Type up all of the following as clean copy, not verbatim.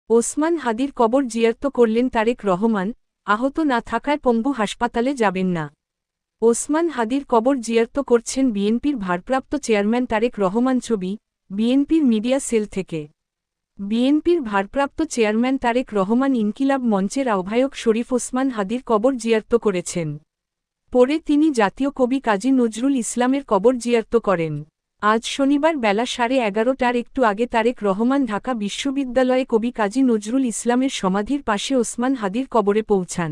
ওসমান হাদির কবর জিয়ারত করলেন তারেক রহমান, আহত না থাকায় পঙ্গু হাসপাতালে যাবেন না। ওসমান হাদির কবর জিয়ারত করছেন বিএনপির ভারপ্রাপ্ত চেয়ারম্যান তারেক রহমান। ছবি, বিএনপির মিডিয়া সেল থেকে। বিএনপির ভারপ্রাপ্ত চেয়ারম্যান তারেক রহমান ইনকিলাব মঞ্চের আহ্বায়ক শরীফ ওসমান হাদির কবর জিয়ারত করেছেন। পরে তিনি জাতীয় কবি কাজী নজরুল ইসলামের কবর জিয়ারত করেন। আজ শনিবার বেলা 11:30টার একটু আগে তারেক রহমান ঢাকা বিশ্ববিদ্যালয়ে কবি কাজী নজরুল ইসলামের সমাধির পাশে ওসমান হাদির কবরে পৌঁছান।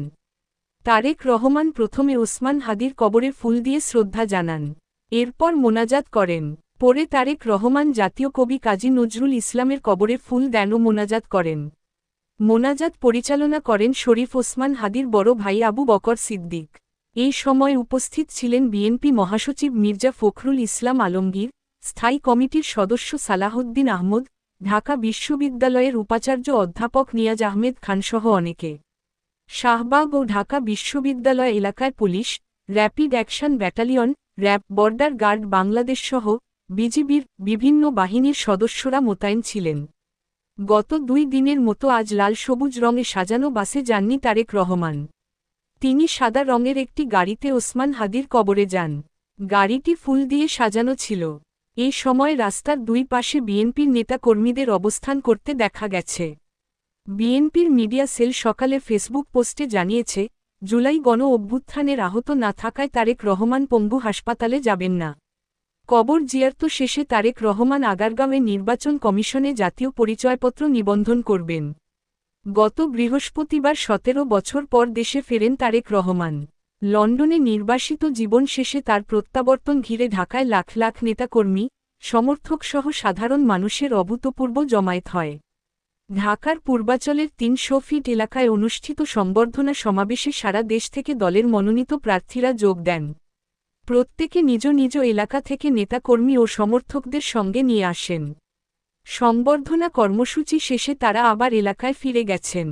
তারেক রহমান প্রথমে ওসমান হাদির কবরে ফুল দিয়ে শ্রদ্ধা জানান। এরপর মোনাজাত করেন। পরে তারেক রহমান জাতীয় কবি কাজী নজরুল ইসলামের কবরে ফুল দেন ও মোনাজাত করেন। মোনাজাত পরিচালনা করেন শরীফ ওসমান হাদির বড় ভাই আবু বকর সিদ্দিক। এই সময় উপস্থিত ছিলেন বিএনপি মহাসচিব মির্জা ফখরুল ইসলাম আলমগীর, স্থায়ী কমিটির সদস্য সালাহউদ্দিন আহমদ, ঢাকা বিশ্ববিদ্যালয়ের উপাচার্য অধ্যাপক নিয়াজ আহমেদ খানসহ অনেকে। শাহবাগ ও ঢাকা বিশ্ববিদ্যালয় এলাকায় পুলিশ, rapid action battalion, RAB, border guard বাংলাদেশসহ বিজিবির বিভিন্ন বাহিনীর সদস্যরা মোতায়েন ছিলেন। গত 2 দিনের মতো আজ লাল সবুজ রঙে সাজানো বাসে যাননি তারেক রহমান। তিনি সাদা রঙের একটি গাড়িতে ওসমান হাদির কবরে যান। গাড়িটি ফুল দিয়ে সাজানো ছিল। এই সময় রাস্তার 2 পাশে বিএনপির নেতা-কর্মীদের অবস্থান করতে দেখা গেছে। বিএনপির মিডিয়া সেল সকালে ফেসবুক পোস্টে জানিয়েছে, জুলাই গণ অভ্যুত্থানের আহত না থাকায় তারেক রহমান পঙ্গু হাসপাতালে যাবেন না। কবর জিয়ারত শেষে তারেক রহমান আগারগাঁওয়ে নির্বাচন কমিশনে জাতীয় পরিচয়পত্র নিবন্ধন করবেন। গত বৃহস্পতিবার 17 বছর পর দেশে ফেরেন তারেক রহমান। লন্ডনে নির্বাসিত জীবন শেষে তার প্রত্যাবর্তন ঘিরে ঢাকায় লাখ লাখ নেতাকর্মী, সমর্থকসহ সাধারণ মানুষের অভূতপূর্ব জমায়েত হয়। ঢাকার পূর্বাচলের 300 ফিট এলাকায় অনুষ্ঠিত সংবর্ধনা সমাবেশে সারা দেশ থেকে দলের মনোনীত প্রার্থীরা যোগ দেন। প্রত্যেকে নিজ নিজ এলাকা থেকে নেতাকর্মী ও সমর্থকদের সঙ্গে নিয়ে আসেন। সংবর্ধনা কর্মসূচি শেষে তারা আবার এলাকায় ফিরে গেছেন।